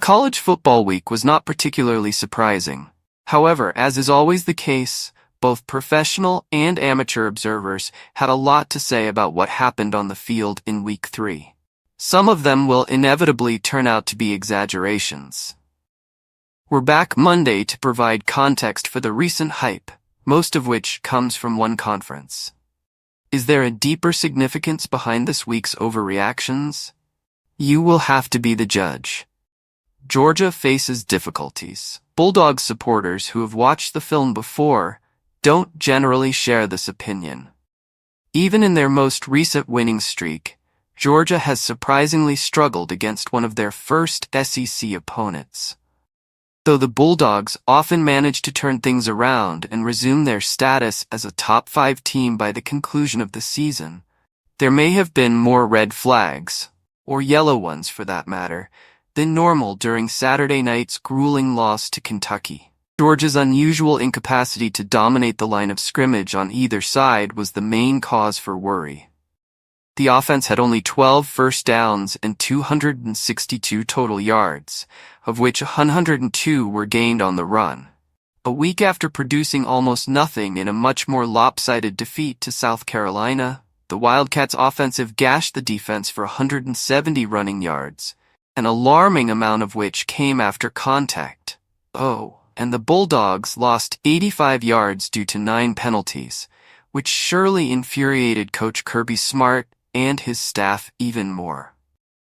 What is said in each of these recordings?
College football week was not particularly surprising. However, as is always the case, both professional and amateur observers had a lot to say about what happened on the field in Week 3. Some of them will inevitably turn out to be exaggerations. We're back Monday to provide context for the recent hype, most of which comes from one conference. Is there a deeper significance behind this week's overreactions? You will have to be the judge. Georgia faces difficulties. Bulldogs supporters who have watched the film before don't generally share this opinion. Even in their most recent winning streak, Georgia has surprisingly struggled against one of their first SEC opponents. Though the Bulldogs often manage to turn things around and resume their status as a top 5 team by the conclusion of the season, there may have been more red flags, or yellow ones for that matter, than normal during Saturday night's grueling loss to Kentucky. Georgia's unusual incapacity to dominate the line of scrimmage on either side was the main cause for worry. The offense had only 12 first downs and 262 total yards, of which 102 were gained on the run. A week after producing almost nothing in a much more lopsided defeat to South Carolina, the Wildcats' offensive gashed the defense for 170 running yards, an alarming amount of which came after contact. And the Bulldogs lost 85 yards due to 9 penalties, which surely infuriated Coach Kirby Smart and his staff even more.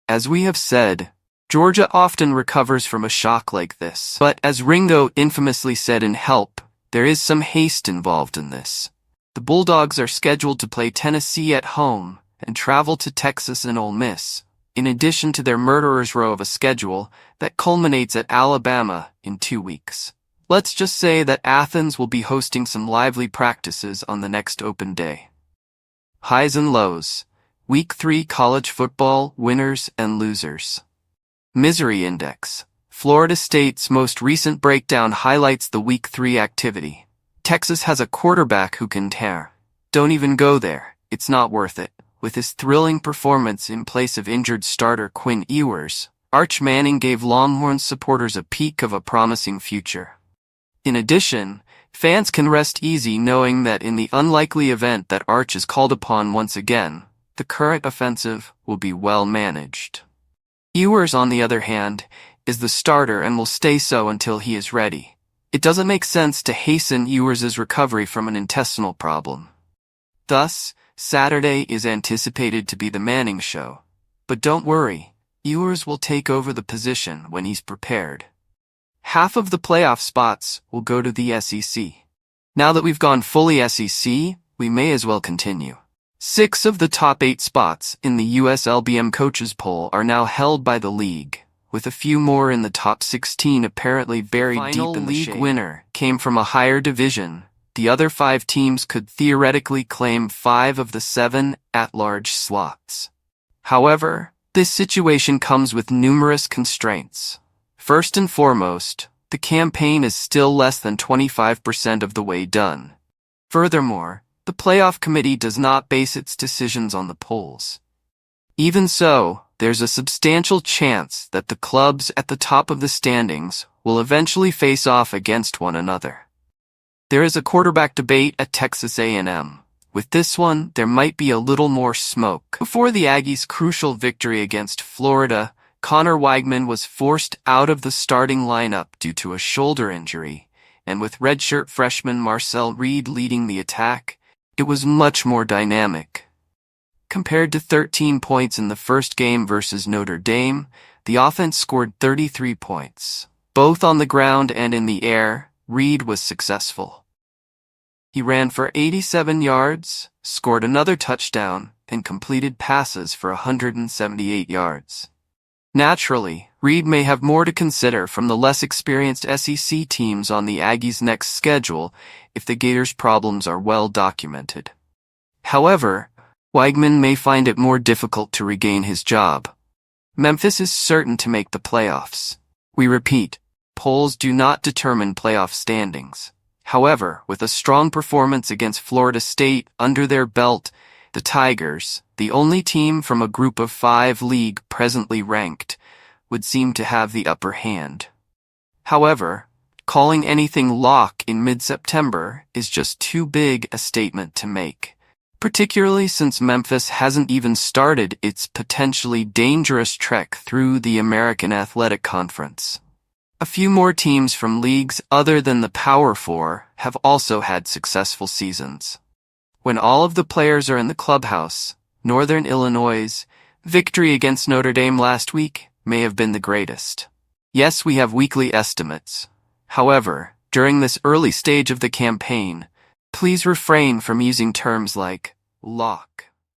As we have said, Georgia often recovers from a shock like this, but as Ringo infamously said in Help, there is some haste involved in this. The Bulldogs are scheduled to play Tennessee at home and travel to Texas and Ole Miss, in addition to their murderer's row of a schedule that culminates at Alabama in 2 weeks. Let's just say that Athens will be hosting some lively practices on the next open day. Highs and lows. Week 3 college football winners and losers. Misery Index. Florida State's most recent breakdown highlights the Week 3 activity. Texas has a quarterback who can tear. Don't even go there. It's not worth it. With his thrilling performance in place of injured starter Quinn Ewers, Arch Manning gave Longhorns supporters a peek of a promising future. In addition, fans can rest easy knowing that in the unlikely event that Arch is called upon once again, the current offensive will be well managed. Ewers, on the other hand, is the starter and will stay so until he is ready. It doesn't make sense to hasten Ewers' recovery from an intestinal problem. Thus, Saturday is anticipated to be the Manning show. But don't worry, Ewers will take over the position when he's prepared. Half of the playoff spots will go to the SEC. Now that we've gone fully SEC, we may as well continue. 6 of the top 8 spots in the USLBM coaches poll are now held by the league, with a few more in the top 16 apparently buried deep in the shade. The league winner came from a higher division. The other 5 teams could theoretically claim 5 of the 7 at-large slots. However, this situation comes with numerous constraints. First and foremost, the campaign is still less than 25% of the way done. Furthermore, the playoff committee does not base its decisions on the polls. Even so, there's a substantial chance that the clubs at the top of the standings will eventually face off against one another. There is a quarterback debate at Texas A&M. With this one, there might be a little more smoke. Before the Aggies' crucial victory against Florida, Conner Weigman was forced out of the starting lineup due to a shoulder injury, and with redshirt freshman Marcel Reed leading the attack, it was much more dynamic. Compared to 13 points in the first game versus Notre Dame, the offense scored 33 points. Both on the ground and in the air, Reed was successful. He ran for 87 yards, scored another touchdown, and completed passes for 178 yards. Naturally, Reed may have more to consider from the less experienced SEC teams on the Aggies' next schedule if the Gators' problems are well documented. However, Weigman may find it more difficult to regain his job. Memphis is certain to make the playoffs. We repeat, polls do not determine playoff standings. However, with a strong performance against Florida State under their belt, the Tigers, the only team from a group of 5 league presently ranked, would seem to have the upper hand. However, calling anything lock in mid-September is just too big a statement to make, particularly since Memphis hasn't even started its potentially dangerous trek through the American Athletic Conference. A few more teams from leagues other than the Power Four have also had successful seasons. When all of the players are in the clubhouse, Northern Illinois' victory against Notre Dame last week may have been the greatest. Yes, we have weekly estimates. However, during this early stage of the campaign, please refrain from using terms like lock.